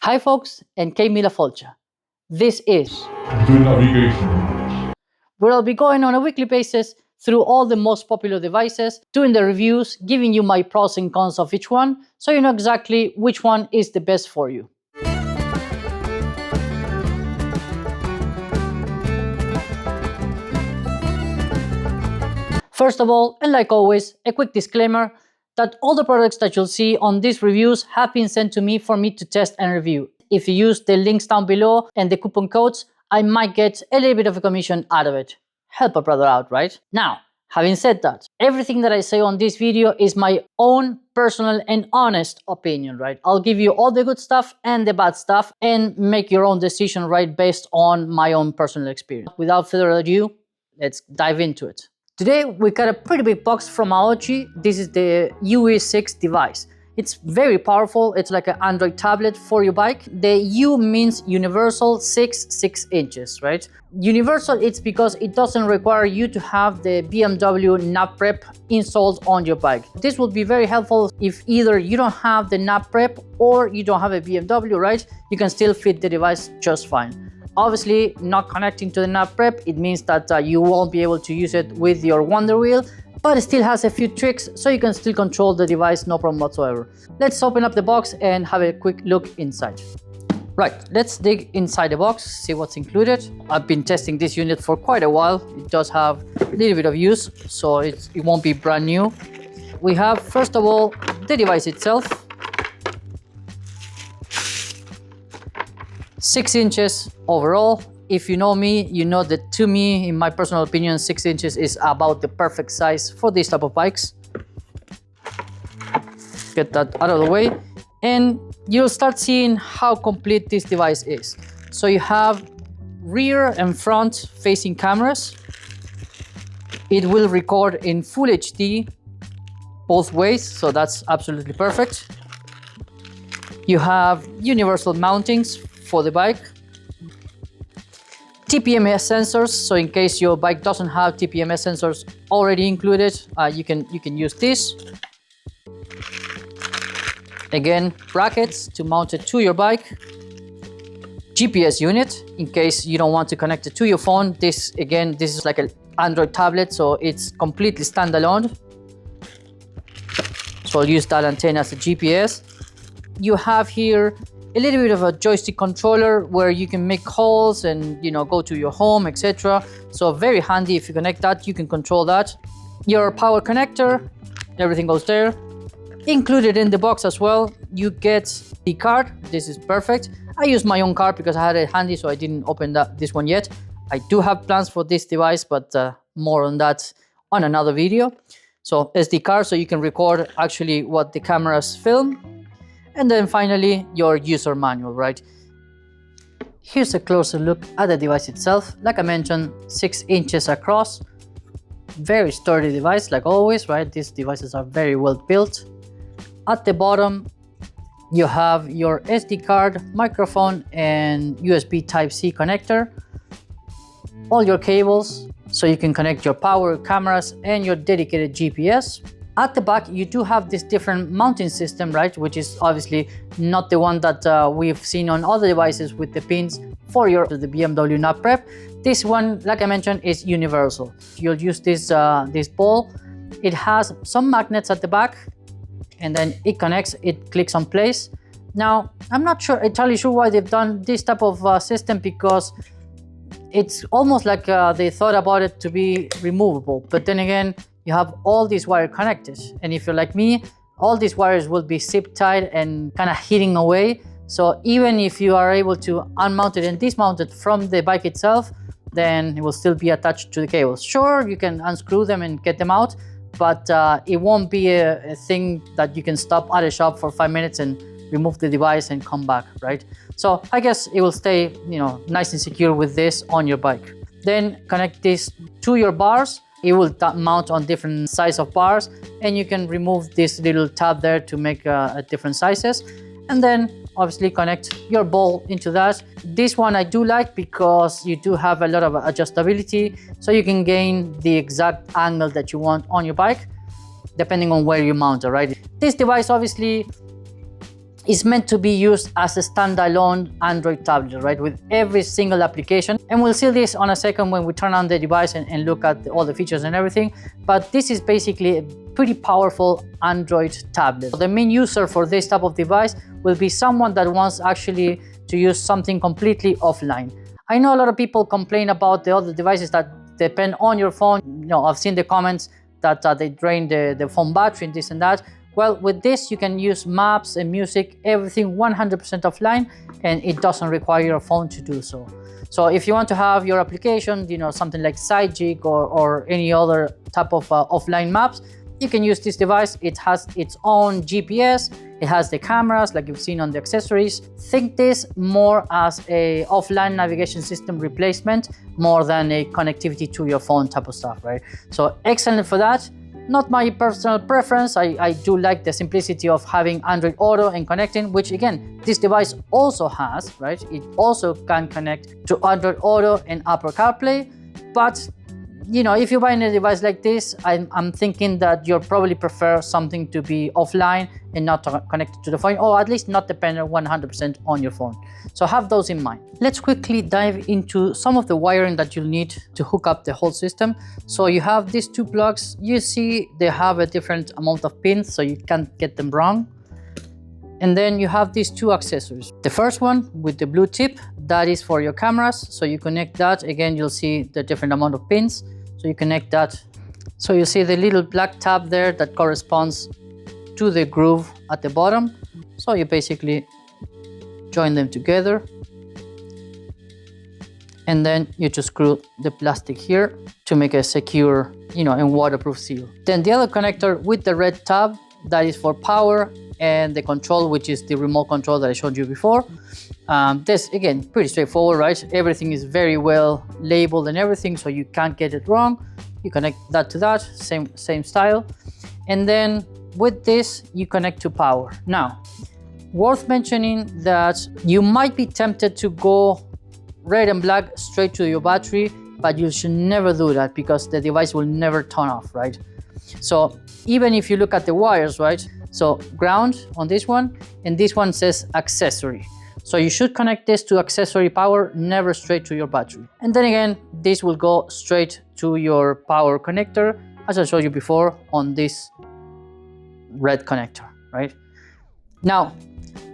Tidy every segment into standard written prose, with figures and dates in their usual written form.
Hi folks, and Céad Míle Fáilte. This is the navigation, where I'll be going on a weekly basis through all the most popular devices, doing the reviews, giving you my pros and cons of each one, so you know exactly which one is the best for you. First of all, and like always, a quick disclaimer that all the products that you'll see on these reviews have been sent to me for me to test and review. If you use the links down below and the coupon codes, I might get a little bit of a commission out of it. Help a brother out, right? Now, having said that, everything that I say on this video is my own personal and honest opinion, right? I'll give you all the good stuff and the bad stuff and make your own decision, right, based on my own personal experience. Without further ado, let's dive into it. Today, we got a pretty big box from Aoocci. This is the U6 device. It's very powerful. It's like an Android tablet for your bike. The U means universal 6 inches, right? Universal, it's because it doesn't require you to have the BMW nav prep installed on your bike. This will be very helpful if either you don't have the nav prep or you don't have a BMW, right? You can still fit the device just fine. Obviously, not connecting to the nav prep, it means that you won't be able to use it with your Wonder Wheel, but it still has a few tricks, so you can still control the device, no problem whatsoever. Let's open up the box and have a quick look inside. Right, let's dig inside the box, see what's included. I've been testing this unit for quite a while. It does have a little bit of use, so it won't be brand new. We have, first of all, the device itself. 6 inches overall. If you know me, you know that to me, in my personal opinion, 6 inches is about the perfect size for these type of bikes. Get that out of the way, and you'll start seeing how complete this device is. So you have rear and front facing cameras. It will record in full HD both ways, so that's absolutely perfect. You have universal mountings for the bike. TPMS sensors, so in case your bike doesn't have TPMS sensors already included, you can use this. Again, brackets to mount it to your bike. GPS unit, in case you don't want to connect it to your phone. This is like an Android tablet, so it's completely standalone. So I'll use that antenna as a GPS. You have here a little bit of a joystick controller where you can make calls and go to your home, etc. So very handy. If you connect that, you can control that. Your power connector, everything goes there. Included in the box as well, you get the card. This is perfect. I used my own card because I had it handy, so I didn't open this one yet. I do have plans for this device, but more on that on another video. So SD card, so you can record actually what the cameras film. And then finally, your user manual, right? Here's a closer look at the device itself. Like I mentioned, 6 inches across. Very sturdy device, like always, right? These devices are very well built. At the bottom, you have your SD card, microphone, and USB Type-C connector. All your cables, so you can connect your power, cameras, and your dedicated GPS. At the back, you do have this different mounting system, right? Which is obviously not the one that we've seen on other devices with the pins for the BMW nav prep. This one, like I mentioned, is universal. You'll use this ball. It has some magnets at the back, and then it connects, it clicks on place. Now, I'm not entirely sure why they've done this type of system, because it's almost like they thought about it to be removable. But then again, you have all these wires connected, and if you're like me, all these wires will be zip tied and kind of hitting away. So even if you are able to unmount it and dismount it from the bike itself, then it will still be attached to the cables. Sure, you can unscrew them and get them out, but it won't be a thing that you can stop at a shop for 5 minutes and remove the device and come back, right? So I guess it will stay, nice and secure with this on your bike. Then connect this to your bars. It will mount on different size of bars, and you can remove this little tab there to make different sizes. And then obviously connect your ball into that. This one I do like because you do have a lot of adjustability, so you can gain the exact angle that you want on your bike depending on where you mount it, right? This device obviously is meant to be used as a standalone Android tablet, right, with every single application. And we'll see this on a second when we turn on the device and look at all the features and everything. But this is basically a pretty powerful Android tablet. The main user for this type of device will be someone that wants actually to use something completely offline. I know a lot of people complain about the other devices that depend on your phone. You know, I've seen the comments that they drain the phone battery and this and that. Well, with this, you can use maps and music, everything 100% offline, and it doesn't require your phone to do so. So if you want to have your application, you know, something like SideGig or any other type of offline maps, you can use this device. It has its own GPS, it has the cameras like you've seen on the accessories. Think this more as a offline navigation system replacement more than a connectivity to your phone type of stuff, right? So excellent for that. Not my personal preference. I do like the simplicity of having Android Auto and connecting, which again, this device also has, right? It also can connect to Android Auto and Apple CarPlay. But, you know, if you're buying a device like this, I'm thinking that you'll probably prefer something to be offline and not connected to the phone, or at least not dependent 100% on your phone. So have those in mind. Let's quickly dive into some of the wiring that you'll need to hook up the whole system. So you have these two plugs. You see they have a different amount of pins, so you can't get them wrong. And then you have these two accessories. The first one with the blue tip, that is for your cameras. So you connect that. Again, you'll see the different amount of pins. So you connect that. So you see the little black tab there that corresponds to the groove at the bottom. So you basically join them together. And then you just screw the plastic here to make a secure, you know, and waterproof seal. Then the other connector with the red tab, that is for power, and the control, which is the remote control that I showed you before. This, again, pretty straightforward, right? Everything is very well labeled and everything, so you can't get it wrong. You connect that to that, same style. And then with this, you connect to power. Now, worth mentioning that you might be tempted to go red and black straight to your battery, but you should never do that because the device will never turn off, right? So even if you look at the wires, right? So ground on this one, and this one says accessory. So you should connect this to accessory power, never straight to your battery. And then again, this will go straight to your power connector, as I showed you before on this red connector, right? Now,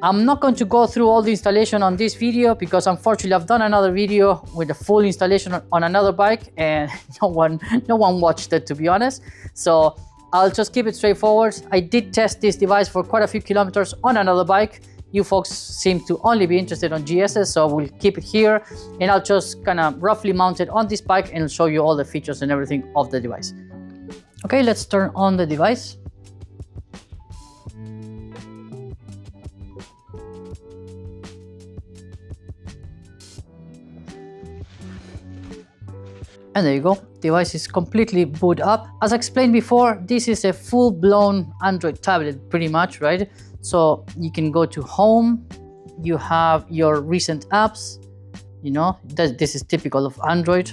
I'm not going to go through all the installation on this video because unfortunately I've done another video with a full installation on another bike and no one watched it, to be honest. So I'll just keep it straightforward. I did test this device for quite a few kilometers on another bike. You folks seem to only be interested on GSs, so we'll keep it here and I'll just kind of roughly mount it on this bike and show you all the features and everything of the device. Okay, let's turn on the device. And there you go, device is completely booted up. As I explained before, this is a full-blown Android tablet pretty much, right? So you can go to home, you have your recent apps, you know, this is typical of Android.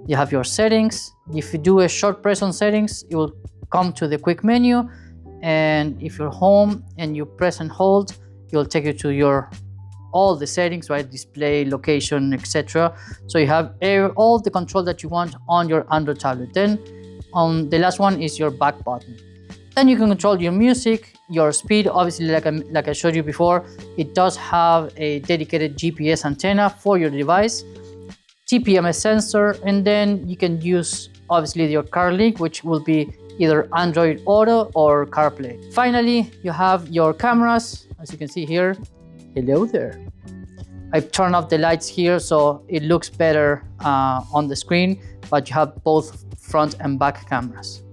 You have your settings. If you do a short press on settings, it will come to the quick menu. And if you're home and you press and hold, it will take you to your all the settings, right? Display, location, etc. So you have all the control that you want on your Android tablet. Then on the last one is your back button. Then you can control your music, your speed. Obviously, like I showed you before, it does have a dedicated GPS antenna for your device, TPMS sensor, and then you can use obviously your CarLink, which will be either Android Auto or CarPlay. Finally, you have your cameras, as you can see here. Hello there. I've turned off the lights here so it looks better on the screen, but you have both front and back cameras.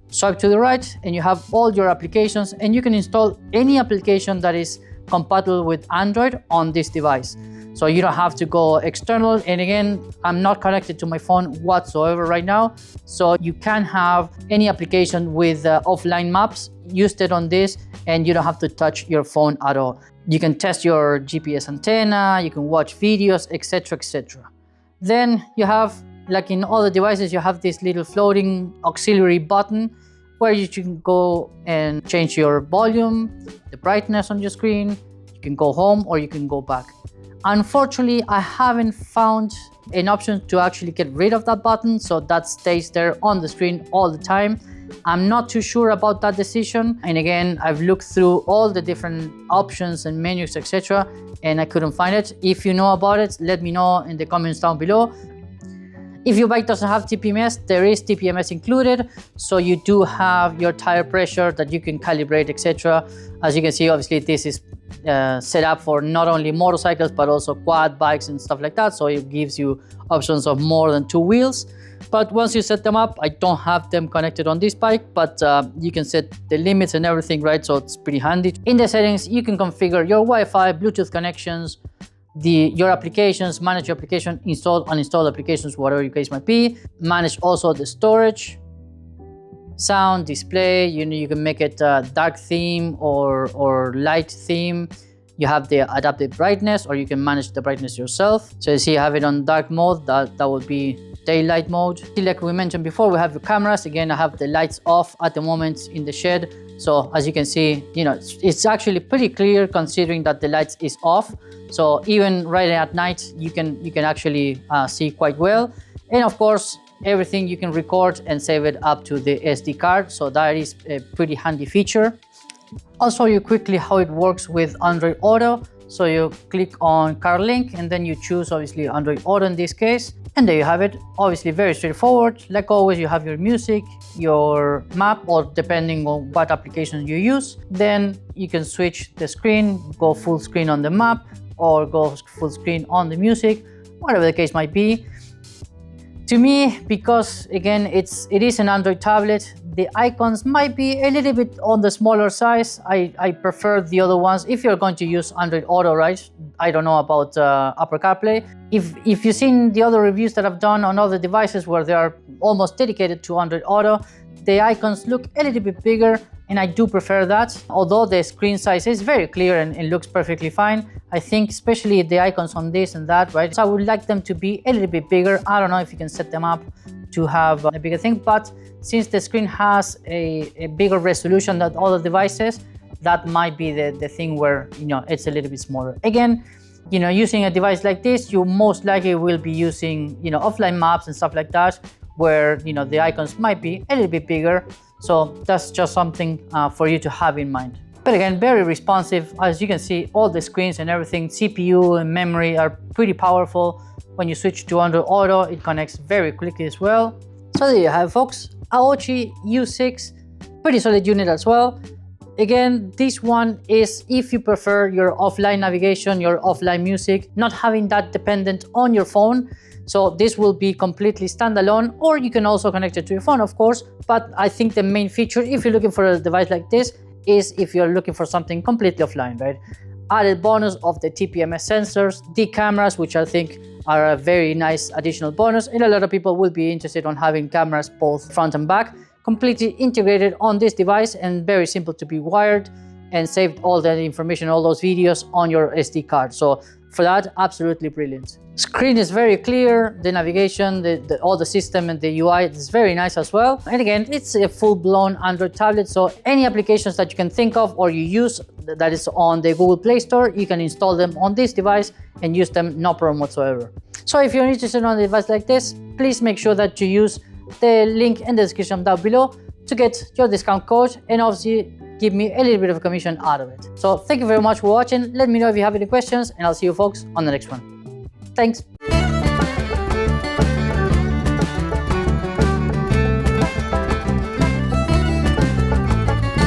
Swipe to the right and you have all your applications, and you can install any application that is compatible with Android on this device. So you don't have to go external. And again, I'm not connected to my phone whatsoever right now. So you can have any application with offline maps used it on this, and you don't have to touch your phone at all. You can test your GPS antenna, you can watch videos, etc., etc. Then you have, like in all the devices, you have this little floating auxiliary button. where you can go and change your volume, the brightness on your screen. You can go home or you can go back. Unfortunately, I haven't found an option to actually get rid of that button, so that stays there on the screen all the time. I'm not too sure about that decision, and again, I've looked through all the different options and menus, etc., and I couldn't find it. If you know about it, let me know in the comments down below. If your bike doesn't have TPMS, there is TPMS included, so you do have your tire pressure that you can calibrate, etc. As you can see, obviously this is set up for not only motorcycles but also quad bikes and stuff like that, so it gives you options of more than 2 wheels. But once you set them up, I don't have them connected on this bike, but you can set the limits and everything, right? So it's pretty handy. In the settings, you can configure your Wi-Fi, Bluetooth connections, your applications, manage your application, install, uninstall applications, whatever your case might be. Manage also the storage, sound, display. You can make it dark theme or light theme. You have the adaptive brightness, or you can manage the brightness yourself. So you see, you have it on dark mode, that would be daylight mode. Like we mentioned before, we have the cameras. Again, I have the lights off at the moment in the shed. So as you can see, it's actually pretty clear considering that the lights is off. So even right at night, you can actually see quite well. And of course, everything you can record and save it up to the SD card. So that is a pretty handy feature. I'll show you quickly how it works with Android Auto. So you click on CarLink and then you choose obviously Android Auto in this case. And there you have it. Obviously very straightforward. Like always, you have your music, your map, or depending on what application you use. Then you can switch the screen, go full screen on the map or go full screen on the music, whatever the case might be. To me, because again, it is an Android tablet, the icons might be a little bit on the smaller size. I prefer the other ones if you're going to use Android Auto, right? I don't know about Apple CarPlay. If you've seen the other reviews that I've done on other devices where they are almost dedicated to Android Auto, the icons look a little bit bigger, and I do prefer that. Although the screen size is very clear and it looks perfectly fine, I think especially the icons on this and that, right? So I would like them to be a little bit bigger. I don't know if you can set them up to have a bigger thing, but since the screen has a bigger resolution than other devices, that might be the thing where it's a little bit smaller. Again, using a device like this, you most likely will be using offline maps and stuff like that, where the icons might be a little bit bigger. So that's just something for you to have in mind. But again, very responsive. As you can see, all the screens and everything, CPU and memory are pretty powerful. When you switch to Android Auto, it connects very quickly as well. So there you have it, folks. Aoocci U6, pretty solid unit as well. Again, this one is if you prefer your offline navigation, your offline music, not having that dependent on your phone. So this will be completely standalone, or you can also connect it to your phone, of course. But I think the main feature, if you're looking for a device like this, is if you're looking for something completely offline, right? Added bonus of the TPMS sensors, the cameras, which I think are a very nice additional bonus. And a lot of people will be interested on having cameras both front and back, completely integrated on this device and very simple to be wired, and saved all that information, all those videos on your SD card. So for that, absolutely brilliant. Screen is very clear, the navigation, all the system and the UI is very nice as well. And again, it's a full-blown Android tablet, so any applications that you can think of or you use that is on the Google Play Store, you can install them on this device and use them, no problem whatsoever. So if you're interested in a device like this, please make sure that you use the link in the description down below to get your discount code and obviously give me a little bit of a commission out of it. So thank you very much for watching. Let me know if you have any questions, and I'll see you folks on the next one. Thanks.